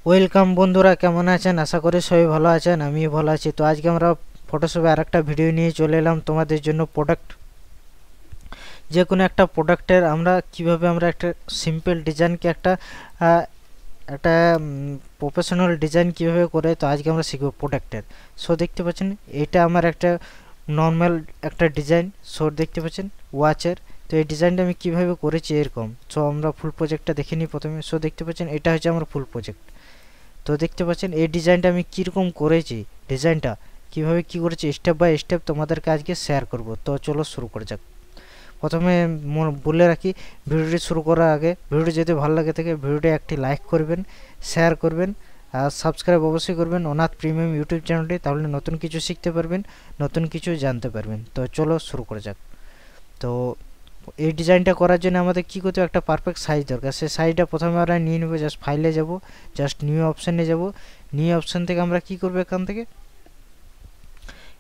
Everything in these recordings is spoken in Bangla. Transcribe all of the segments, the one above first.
ওয়েলকাম বন্ধুরা, কেমন আছেন? আশা করি সবাই ভালো আছেন। আমিও ভালো আছি। তো আজকে আমরা ফটোশপে আরেকটা ভিডিও নিয়ে চলে এলাম তোমাদের জন্য। যে কোনো একটা প্রোডাক্টের আমরা একটা সিম্পল ডিজাইনকে আহ, একটা প্রফেশনাল ডিজাইন কিভাবে করে, তো আজকে আমরা শিখব প্রোডাক্টের। সো দেখতে পাচ্ছেন, এটা আমার একটা নর্মাল একটা ডিজাইন। সো দেখতে পাচ্ছেন ওয়াচের। তো এই ডিজাইনটা আমি কিভাবে করেছি এরকম। সো আমরা ফুল প্রজেক্টটা দেখে নিই প্রথমে। সো দেখতে পাচ্ছেন, এটা হচ্ছে আমার ফুল প্রজেক্ট। তো দেখতে পাচ্ছেন এই ডিজাইনটা আমি কীরকম করেছি, ডিজাইনটা কিভাবে কি করেছি স্টেপ বাই স্টেপ তোমাদেরকে আজকে শেয়ার করব। তো চলো শুরু করা যাক। প্রথমে বলে রাখি, ভিডিওটি শুরু করার আগে ভিডিওটি যদি ভালো লাগে থাকে ভিডিওটি একটি লাইক করবেন, শেয়ার করবেন, আর সাবস্ক্রাইব অবশ্যই করবেন অনাথ প্রিমিয়াম ইউটিউব চ্যানেলটি। তাহলে নতুন কিছু শিখতে পারবেন, নতুন কিছু জানতে পারবেন। তো চলো শুরু করা যাক। তো এই ডিজাইনটা করার জন্য আমাদের কী করতে হবে, একটা পারফেক্ট সাইজ দরকার। সেই সাইজটা প্রথমে আমরা নিয়ে নেবো। জাস্ট ফাইলে যাব, জাস্ট নিউ অপশানে যাব। নিউ অপশান থেকে আমরা কি করবো, এখান থেকে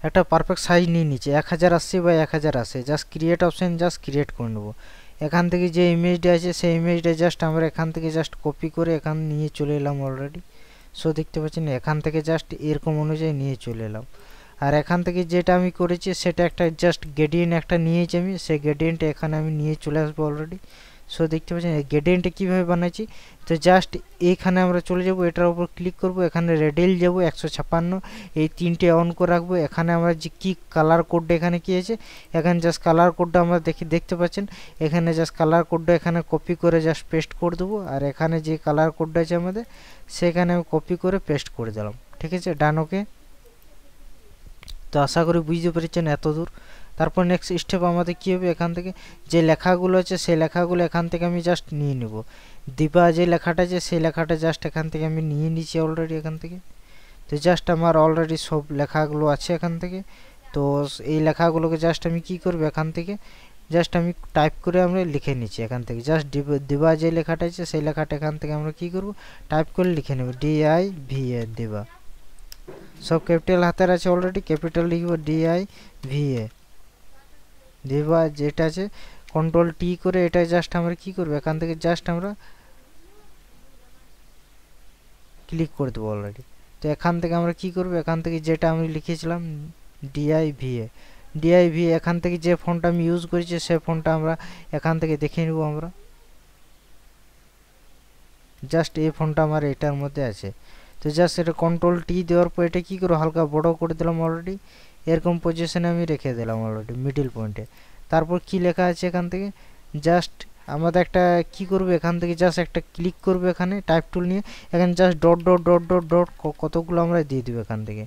একটা পারফেক্ট সাইজ নিয়ে নিচ্ছি 1080 by 1080। Just create option, just create করে নেবো। এখান থেকে যে ইমেজটা আছে সেই ইমেজটা জাস্ট আমরা এখান থেকে জাস্ট কপি করে এখান নিয়ে চলে এলাম অলরেডি। সো দেখতে পাচ্ছেন এখান থেকে জাস্ট এরকম অনুযায়ী নিয়ে চলে এলাম। আর এখান থেকে যেটা আমি করেছি সেটা একটা জাস্ট গ্রেডিয়েন্ট একটা নিয়েছি আমি, সেই গ্রেডিয়েন্টটা এখানে আমি নিয়ে চলে আসবো অলরেডি। সো দেখতে পাচ্ছেন এই গ্রেডিয়েন্টটা কীভাবে বানাচ্ছি। তো জাস্ট এইখানে আমরা চলে যাব, এটার উপর ক্লিক করব, এখানে রেডিয়াল যাব 156, এই তিনটে অন করে রাখবো। এখানে আমরা যে কী কালার কোডটা এখানে কী আছে, এখানে জাস্ট কালার কোডটা আমরা দেখতে পাচ্ছেন। এখানে জাস্ট কালার কোডটা এখানে কপি করে জাস্ট পেস্ট করে দেবো। আর এখানে যে কালার কোডটা আছে আমাদের, সেখানে আমি কপি করে পেস্ট করে দিলাম। ঠিক আছে, ডান, ওকে। তো আশা করি বুঝতে পেরেছেন এত দূর। তারপর নেক্সট স্টেপ আমাদের কী হবে, এখান থেকে যে লেখাগুলো আছে সেই লেখাগুলো এখান থেকে আমি জাস্ট নিয়ে নেব। দিবা যে লেখাটা আছে সেই লেখাটা জাস্ট এখান থেকে আমি নিয়ে নিচ্ছি অলরেডি এখান থেকে। তো জাস্ট আমার অলরেডি সব লেখাগুলো আছে এখান থেকে। তো এই লেখাগুলোকে জাস্ট আমি কি করব, এখান থেকে জাস্ট আমি টাইপ করে আমরা লিখে নিচ্ছি এখান থেকে। জাস্ট দিবা যে লেখাটা আছে সেই লেখাটা এখান থেকে আমরা কি করব, টাইপ করে লিখে নেব, DIVA দিবা। সব ক্যাপিটাল হাতের আছে অলরেডি, ক্যাপিটাল লিখব DIVA দিবা। যেটা আছে কন্ট্রোল টি করে এটা জাস্ট আমরা কি করব, এখান থেকে জাস্ট আমরা ক্লিক করে দেবো অলরেডি। তো এখান থেকে আমরা কি করব, এখান থেকে যেটা আমি লিখেছিলাম DIVA এখান থেকে যে ফন্টটা আমি ইউজ করেছি সেই ফন্টটা আমরা এখান থেকে দেখে নেব আমরা। জাস্ট এই ফন্টটা আমার এটার মধ্যে আছে। তো জাস্ট এটা কন্ট্রোল টি দেওয়ার পর এটা কী করবো, হালকা বড় করে দিলাম অলরেডি। এরকম পজিশনে আমি রেখে দিলাম অলরেডি মিডিল পয়েন্টে। তারপর কি লেখা আছে এখান থেকে জাস্ট আমাদের একটা কি করবে, এখান থেকে জাস্ট একটা ক্লিক করবে এখানে টাইপ টুল নিয়ে। এখানে just dot dot dot dot dot কতগুলো আমরা দিয়ে দেবো এখান থেকে।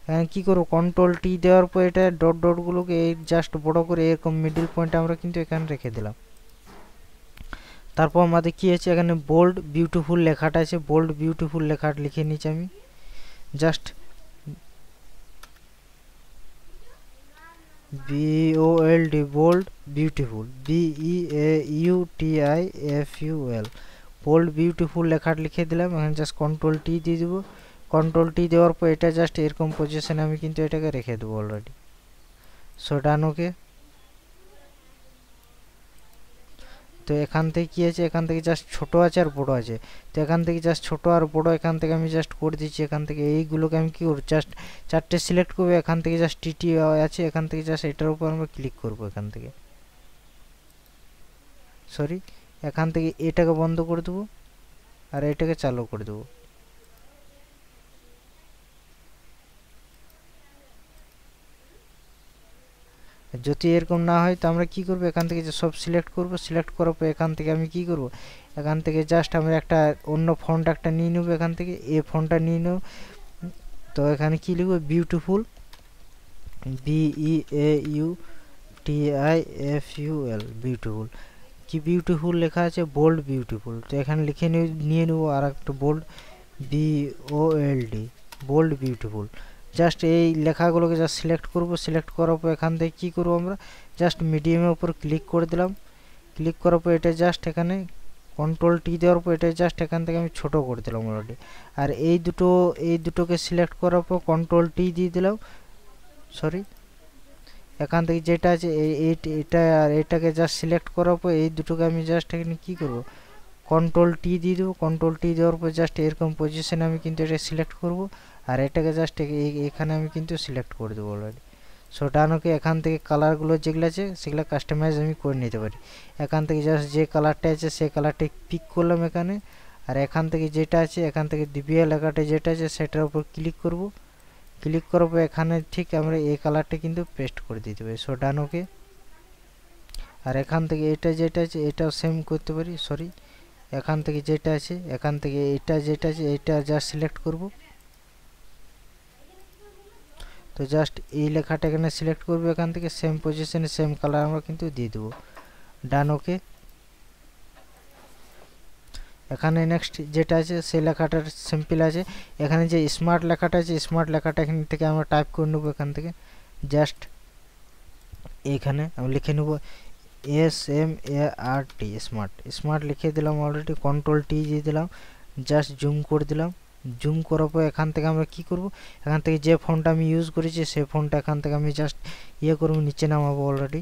এখানে কী করবো, কন্ট্রোল টি দেওয়ার পর এটা ডট ডটগুলোকে এই জাস্ট বড় করে এরকম মিডিল পয়েন্টে আমরা কিন্তু এখানে রেখে দিলাম। তারপর আমাদের কি আছে, এখানে বোল্ড বিউটিফুল লেখাটা আছে, বোল্ড বিউটিফুল লেখাটা লিখে নিচ্ছি আমি। Just BOLD bold beautiful, BEAUTIFUL bold beautiful লেখাটা লিখে দিলাম। এখানে জাস্ট কন্ট্রোল টি দিয়ে দেবো। কন্ট্রোল টি দেওয়ার পর এটা জাস্ট এরকম পজিশনে আমি কিন্তু এটাকে রেখে দেবো অলরেডি। সো ডান, ওকে। তো এখান থেকে কী আছে, এখান থেকে জাস্ট ছোটো আছে আর বড়ো আছে। তো এখান থেকে জাস্ট ছোটো আর বড়ো এখান থেকে আমি জাস্ট করে দিচ্ছি। এখান থেকে এইগুলোকে আমি কী করব, জাস্ট চারটে সিলেক্ট করবো। এখান থেকে জাস্ট TT আছে, এখান থেকে জাস্ট এটার উপর আমরা ক্লিক করবো এখান থেকে। সরি, এখান থেকে এটাকে বন্ধ করে দেবো আর এটাকে চালু করে দেবো। যদি এরকম না হয় তো আমরা কি করব, এখান থেকে যে সব সিলেক্ট করব। সিলেক্ট করার পর এখান থেকে আমি কি করব, এখান থেকে জাস্ট আমরা একটা অন্য ফন্ট একটা নিয়ে নেব। এখান থেকে এই ফন্টটা নিয়ে নেব। তো এখানে কি লিখব, বিউটিফুল, BEAUTIFUL বিউটিফুল। কি বিউটিফুল লেখা আছে, বোল্ড বিউটিফুল। তো এখানে লিখে নিয়ে নেব আর একটা bold, BOLD bold beautiful. Just এই লেখাগুলোকে জাস্ট সিলেক্ট করব। সিলেক্ট করার পর এখান থেকে কী করবো, আমরা জাস্ট মিডিয়ামের উপর ক্লিক করে দিলাম। ক্লিক করার পর এটা জাস্ট এখানে কন্ট্রোল টি দেওয়ার পর এটা জাস্ট এখান থেকে আমি ছোটো করে দিলাম অলরেডি। আর এই দুটোকে সিলেক্ট করার পর কন্ট্রোল টি দিয়ে দিলাম। সরি, এখান থেকে যেটা আছে এটা আর এটাকে জাস্ট সিলেক্ট করার পর এই দুটোকে আমি জাস্ট এখানে কী করব, কন্ট্রোল টি দিয়ে দেবো। কন্ট্রোল টি দেওয়ার পর জাস্ট এরকম পজিশনে আমি কিন্তু এটা সিলেক্ট করব, আর এটাকে জাস্ট এখানে আমি কিন্তু সিলেক্ট করে দেবো অলরেডি। সো ডান ওকে। এখান থেকে কালারগুলো যেগুলো আছে সেগুলো কাস্টমাইজ আমি করে নিতে পারি। এখান থেকে জাস্ট যে কালারটা আছে সেই কালারটা পিক করলাম এখানে, আর এখান থেকে যেটা আছে এখান থেকে দিবিয়া লেখাটা যেটা আছে সেটার উপর ক্লিক করব। ক্লিক করার পর এখানে ঠিক আমরা এই কালারটা কিন্তু পেস্ট করে দিতে পারি। সো ডান ওকে। আর এখান থেকে এটা যেটা আছে এটাও সেম করতে পারি, সরি, এখান থেকে যেটা আছে এখান থেকে এটা যেটা আছে এটা জাস্ট সিলেক্ট করব। তো জাস্ট এই লেখাটা এখানে সিলেক্ট করব, এখান থেকে সেম পজিশনে সেম কালার আমরা কিন্তু দিয়ে দেবো। ডান ওকে। এখানে নেক্সট যেটা আছে সেই লেখাটার সিম্পল আছে, এখানে যে স্মার্ট লেখাটা আছে স্মার্ট লেখাটা এখান থেকে আমরা টাইপ করে নেব। এখান থেকে জাস্ট এইখানে আমি লিখে নেব SMART, স্মার্ট। স্মার্ট লিখে দিলাম অলরেডি। কন্ট্রোল টি দিয়ে দিলাম, জাস্ট জুম করে দিলাম। জুম করার পর এখান থেকে আমরা কি করব, এখান থেকে যে ফন্টটা আমি ইউজ করেছি সেই ফন্টটা এখান থেকে আমি জাস্ট করব, নিচে নামাবো অলরেডি।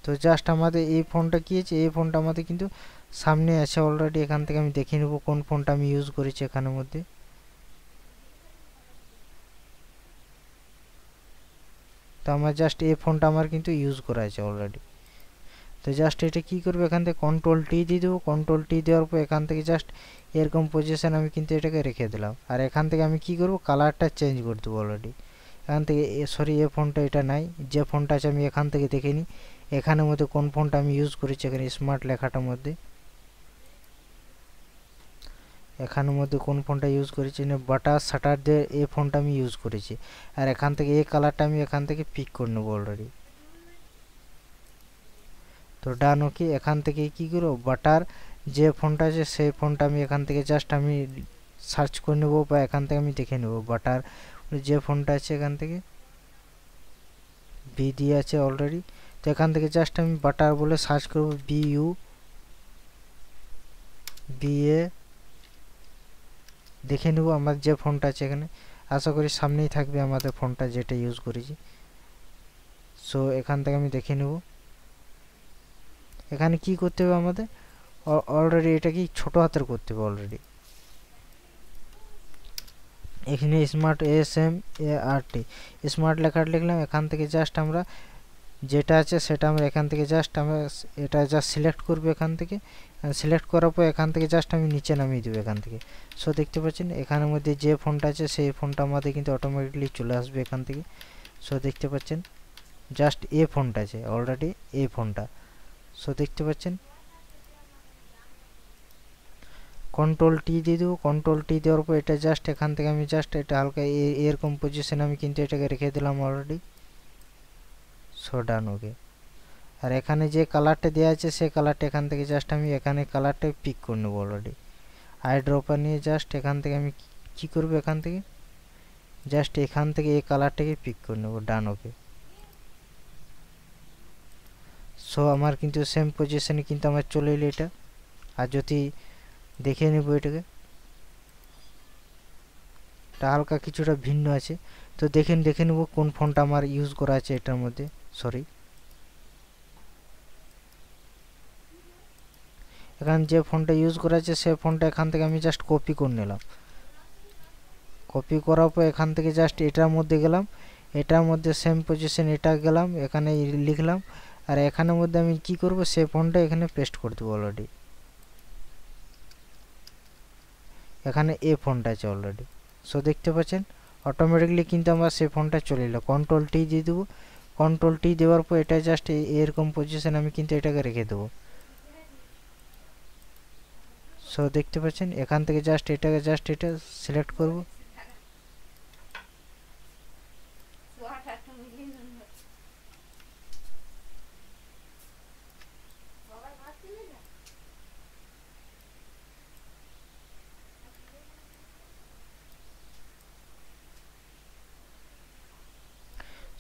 তো জাস্ট আমাদের এই ফোনটা কি আছে, এই ফোনটা আমাদের কিন্তু সামনে আছে অলরেডি। এখান থেকে আমি দেখে নেব কোন ফোনটা আমি ইউজ করেছি এখানের মধ্যে। তো আমার জাস্ট এই ফোনটা আমার কিন্তু ইউজ করা আছে অলরেডি। তো জাস্ট এটা কি করবো, এখান থেকে কন্ট্রোল টি দিয়ে দেবো। কন্ট্রোল টি দেওয়ার পর এখান থেকে জাস্ট এরকম পজিশন আমি কিন্তু এটাকে রেখে দিলাম। আর এখান থেকে আমি কি করব, কালারটা চেঞ্জ করে দেবো অলরেডি। এখান থেকে সরি এই ফোনটা এটা নাই, যে ফোনটা আছে আমি এখান থেকে দেখে নিই এখানের মধ্যে কোন ফোনটা আমি ইউজ করেছি। এখানে স্মার্ট লেখাটার মধ্যে এখানের মধ্যে কোন ফোনটা ইউজ করেছি না, বাটার স্যাটারডে এই ফোনটা আমি ইউজ করেছি। আর এখান থেকে এই কালারটা আমি এখান থেকে পিক করে নেবো অলরেডি। তো ডান ওকে। এখান থেকে কি করবো, বাটার যে ফোনটা আছে সেই ফোনটা আমি এখান থেকে জাস্ট আমি সার্চ করে নেবো, বা এখান থেকে আমি দেখে নেবো বাটার যে ফোনটা আছে এখান থেকে বি দিয়ে আছে অলরেডি। তো এখান থেকে জাস্ট আমি বাটার বলে সার্চ করবো, BUBA, দেখে নেব আমার যে ফোনটা আছে এখানে। আশা করি সামনেই থাকবে আমাদের ফোনটা যেটা ইউজ করেছি। সো এখান থেকে আমি দেখে নেব এখানে কি করতে হবে আমাদের, অলরেডি এটা কি ছোট হাতের করতে হবে অলরেডি। এখানে স্মার্ট SMART স্মার্ট লেখাটা লিখলাম। এখান থেকে জাস্ট আমরা যেটা আছে সেটা আমরা এখান থেকে জাস্ট আমরা এটা জাস্ট সিলেক্ট করব। এখান থেকে সিলেক্ট করার পর এখান থেকে জাস্ট আমি নিচে নামিয়ে দেবো এখান থেকে। সো দেখতে পাচ্ছেন এখানের মধ্যে যে ফোনটা আছে সেই ফোনটা আমাদের কিন্তু অটোমেটিকলি চলে আসবে এখান থেকে। সো দেখতে পাচ্ছেন জাস্ট এই ফোনটা আছে অলরেডি, এই ফোনটা। সো দেখতে পাচ্ছেন কন্ট্রোল টি দিয়ে দেবো। কন্ট্রোল টি দেওয়ার পর এটা জাস্ট এখান থেকে আমি জাস্ট এটা হালকা এরকম পজিশন আমি কিন্তু এটাকে রেখে দিলাম অলরেডি। সো ডান ওকে। আর এখানে যে কালারটা দেওয়া আছে সেই কালারটা এখান থেকে জাস্ট আমি এখানে কালারটা পিক করে নেবো অলরেডি। আই ড্রপার নিয়ে জাস্ট এখান থেকে আমি কি করবো, এখান থেকে জাস্ট এখান থেকে এই কালারটাকে পিক করে নেবো। ডান ওকে। সো আমার কিন্তু সেম পজিশনে কিন্তু আমার চলে এলো এটা। আর যদি দেখে নেব এটাকে, এটা হালকা কিছুটা ভিন্ন আছে। তো দেখে নেব কোন ফোনটা আমার ইউজ করা আছে এটার মধ্যে। সরি, এখানে যে ফোনটা ইউজ করা আছে সেই ফোনটা এখান থেকে আমি জাস্ট কপি করে নিলাম। কপি করার পর এখান থেকে জাস্ট এটার মধ্যে গেলাম, এটার মধ্যে সেম পজিশন এটা গেলাম, এখানে লিখলাম। আর এখানের মধ্যে আমি কি করব, সেই ফোনটা এখানে পেস্ট করে দেবো অলরেডি। এখানে এই ফোনটা আছে অলরেডি। সো দেখতে পাচ্ছেন অটোমেটিকলি কিন্তু আমার সেই ফোনটা চলে এলো। কন্ট্রোল টি দিয়ে দেবো। কন্ট্রোল টি দেওয়ার পর এটা জাস্ট এরকম পজিশন আমি কিন্তু এটাকে রেখে দেবো। সো দেখতে পাচ্ছেন এখান থেকে জাস্ট এটাকে জাস্ট এটা সিলেক্ট করব।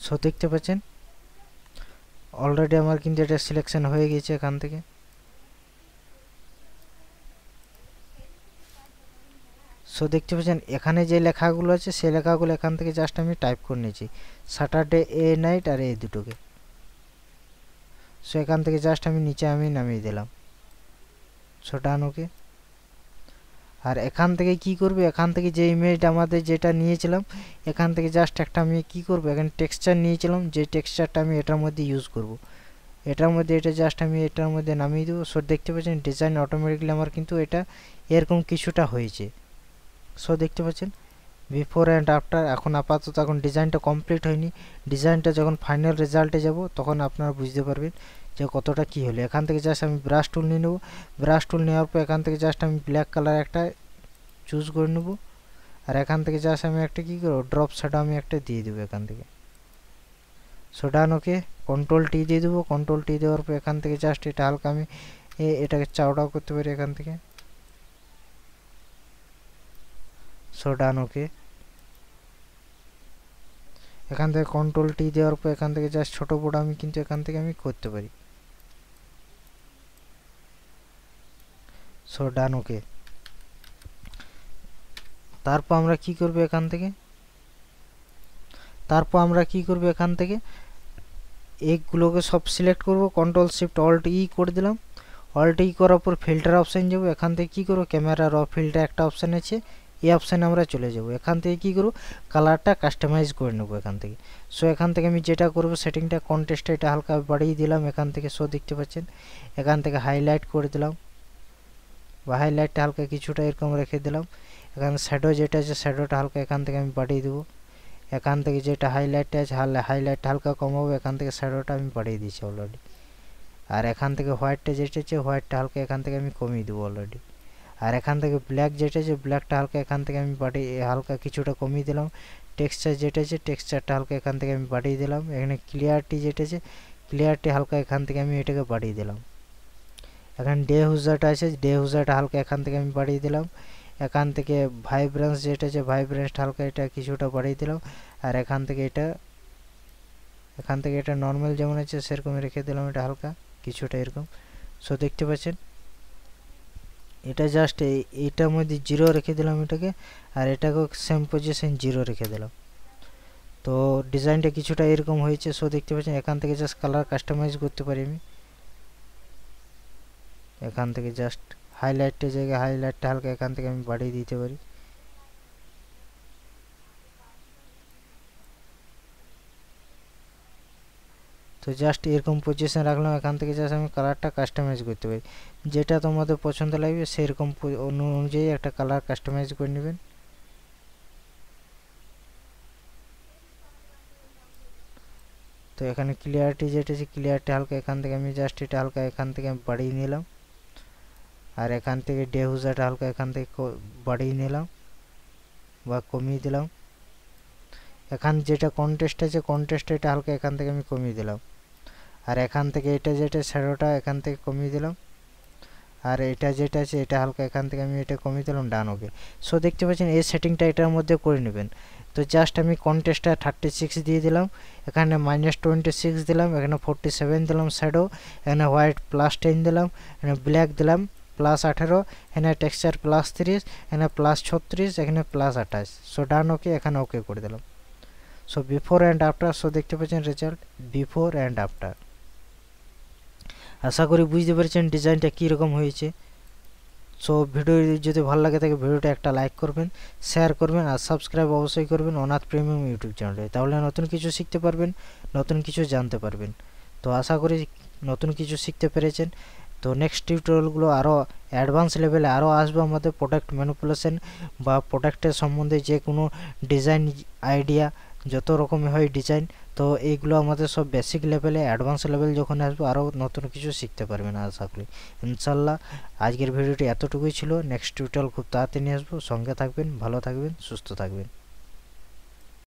সো দেখতে পাচ্ছেন অলরেডি আমার কিন্তু এটা সিলেকশন হয়ে গেছে এখান থেকে। সো দেখতে পাচ্ছেন এখানে যে লেখাগুলো আছে সেই লেখাগুলো এখান থেকে জাস্ট আমি টাইপ করে নিয়েছি, স্যাটারডে নাইট আর এই দুটোকে। সো এখান থেকে জাস্ট আমি নিচে আমি নামিয়ে দিলাম। সো ডান ওকে। আর এখান থেকে কি করব, এখান থেকে যে ইমেজটা আমাদের যেটা নিয়েছিলাম এখান থেকে জাস্ট একটা আমি কি করব, এখানে টেক্সচার নিয়েছিলাম, যে টেক্সচারটা আমি এটার মধ্যে ইউজ করব, এটার মধ্যে এটা জাস্ট আমি এটার মধ্যে নামিয়ে দেবো। সো দেখতে পাচ্ছেন ডিজাইন অটোমেটিকলি আমার কিন্তু এটা এরকম কিছুটা হয়েছে। সো দেখতে পাচ্ছেন বিফোর অ্যান্ড আফটার। এখন আপাতত এখন ডিজাইনটা কমপ্লিট হয়নি, ডিজাইনটা যখন ফাইনাল রেজাল্টে যাব তখন আপনারা বুঝতে পারবেন যে কতটা কি হলো। এখান থেকে জাস্ট আমি ব্রাশ টুল নিয়ে নেব, ব্রাশ টুল নেওয়ার পর এখান থেকে জাস্ট আমি ব্ল্যাক কালার একটা চুজ করে নেব। আর এখান থেকে জাস্ট আমি একটা কি করব, ড্রপ শ্যাডো আমি একটা দিয়ে দেবো এখান থেকে। সো ডান ওকে। কন্ট্রোল টি দিয়ে দেবো, কন্ট্রোল টি দেওয়ার পর এখান থেকে জাস্ট এটা হালকা আমি এটাকে চাওড়াও করতে পারি এখান থেকে। সো ডান ওকে। এখান থেকে কন্ট্রোল টি দেওয়ার পর এখান থেকে জাস্ট ছোট বড় আমি কিন্তু এখান থেকে আমি করতে পারি। সো ডান ওকে। তারপর আমরা কি করব এখান থেকে, এখান থেকে এইগুলোকে সব সিলেক্ট করব, কন্ট্রোল শিফট অল্ট ই করে দিলাম। অল্ট ই করার পর ফিল্টার অপশান যাব, এখান থেকে কি করব ক্যামেরা র ফিল্টার একটা অপশান আছে, এই অপশানে আমরা চলে যাব। এখান থেকে কি করব কালারটা কাস্টমাইজ করে নেব এখান থেকে। সো এখান থেকে আমি যেটা করব সেটিংটা কন্ট্রাস্টটা এটা হালকা বাড়িয়ে দিলাম এখান থেকে। সো দেখতে পাচ্ছেন এখান থেকে হাইলাইট করে দিলাম, বা হাইলাইটটা হালকা কিছুটা এরকম রেখে দিলাম। এখানে শ্যাডো যেটা আছে শ্যাডোটা হালকা এখান থেকে আমি বাড়িয়ে দেবো। এখান থেকে যেটা হাইলাইটটা আছে হাইলাইটটা হালকা কমাবো, এখান থেকে শ্যাডোটা আমি বাড়িয়ে দিয়েছি অলরেডি। আর এখান থেকে হোয়াইটটা যেটা আছে হোয়াইটটা হালকা এখান থেকে আমি কমিয়ে দেবো অলরেডি। আর এখান থেকে ব্ল্যাক যেটা আছে ব্ল্যাকটা হালকা এখান থেকে আমি হালকা কিছুটা কমিয়ে দিলাম। টেক্সচার যেটা আছে টেক্সচারটা হালকা এখান থেকে আমি বাড়িয়ে দিলাম। এখানে ক্লিয়ারিটি যেটা আছে ক্লিয়ারিটি হালকা এখান থেকে আমি এটাকে বাড়িয়ে দিলাম। এখানে ডে হুজারটা আছে ডে হুজারটা হালকা এখান থেকে আমি বাড়িয়ে দিলাম। এখান থেকে ভাইব্রেন্স যেটা আছে ভাইব্রেন্সটা হালকা এটা কিছুটা বাড়িয়ে দিলাম। আর এখান থেকে এটা নর্মাল যেমন আছে সেরকম রেখে দিলাম, এটা হালকা কিছুটা এরকম। সো দেখতে পাচ্ছেন এটা জাস্ট এইটার মধ্যে 0 রেখে দিলাম এটাকে, আর এটাকেও সেম পজিশন 0 রেখে দিলাম। তো ডিজাইনটা কিছুটা এরকম হয়েছে। সো দেখতে পাচ্ছেন এখান থেকে জাস্ট কালার কাস্টমাইজ করতে পারি আমি। এখান থেকে জাস্ট হাইলাইটের জায়গায় হাইলাইটটা হালকা এখান থেকে আমি বাড়িয়ে দিতে পারি। তো জাস্ট এরকম পজিশন রাখলাম, এখান থেকে জাস্ট আমি কালারটা কাস্টমাইজ করতে পারি। যেটা তোমাদের পছন্দ লাগবে সেরকম অনুযায়ী একটা কালার কাস্টমাইজ করে নেবেন। তো এখানে ক্লিয়ারিটি যেটা আছে ক্লিয়ারিটি হালকা এখান থেকে আমি জাস্ট এটা হালকা এখান থেকে বাড়িয়ে নিলাম। আর এখান থেকে ডে হুজারটা হালকা এখান থেকে বাড়িয়ে নিলাম বা কমিয়ে দিলাম। এখান যেটা কন্ট্রাস্ট আছে কন্ট্রাস্ট এটা হালকা এখান থেকে আমি কমিয়ে দিলাম। আর এখান থেকে এটা যেটা শ্যাডোটা এখান থেকে কমিয়ে দিলাম। আর এটা যেটা আছে এটা হালকা এখান থেকে আমি এটা কমিয়ে দিলাম। ডান ওকে। সো দেখতে পাচ্ছেন এই সেটিংটা এটার মধ্যে করে নেবেন। তো জাস্ট আমি কন্ট্রাস্টটা 36 দিয়ে দিলাম, এখানে -26 দিলাম, এখানে 47 দিলাম শ্যাডো, এখানে হোয়াইট +10 দিলাম, এখানে ব্ল্যাক দিলাম +18, এখানে টেক্সচার +30, এখানে +36, এখানে +28। সো ডান ওকে, এখানে ওকে করে দিলাম। So before and after. So দেখতে পাচ্ছেন রেজাল্ট বিফোর অ্যান্ড আফটার। আশা করি বুঝতে পেরেছেন ডিজাইনটা কীরকম হয়েছে। সো ভিডিও যদি ভালো লাগে থাকে ভিডিওটা একটা লাইক করবেন, শেয়ার করবেন, আর সাবস্ক্রাইব অবশ্যই করবেন অনাথ প্রিমিয়াম ইউটিউব চ্যানেলে। তাহলে নতুন কিছু শিখতে পারবেন, নতুন কিছু জানতে পারবেন। তো আশা করি নতুন কিছু শিখতে পেরেছেন। তো নেক্সট টিউটোরিয়ালগুলো আরও অ্যাডভান্স লেভেলে আরও আসবে আমাদের প্রোডাক্ট ম্যানিপুলেশন বা প্রোডাক্টের সম্বন্ধে যে কোনো ডিজাইন আইডিয়া যত রকমের হয় ডিজাইন, তো এইগুলো আমাদের সব বেসিক লেভেলে অ্যাডভান্স লেভেল যখন আসবে আরও নতুন কিছু শিখতে পারবেন আশা করি ইনশাল্লাহ। আজকের ভিডিওটি এতটুকুই ছিল। নেক্সট টিউটোরিয়াল খুব তাড়াতাড়ি নিয়ে আসবো। সঙ্গে থাকবেন, ভালো থাকবেন, সুস্থ থাকবেন।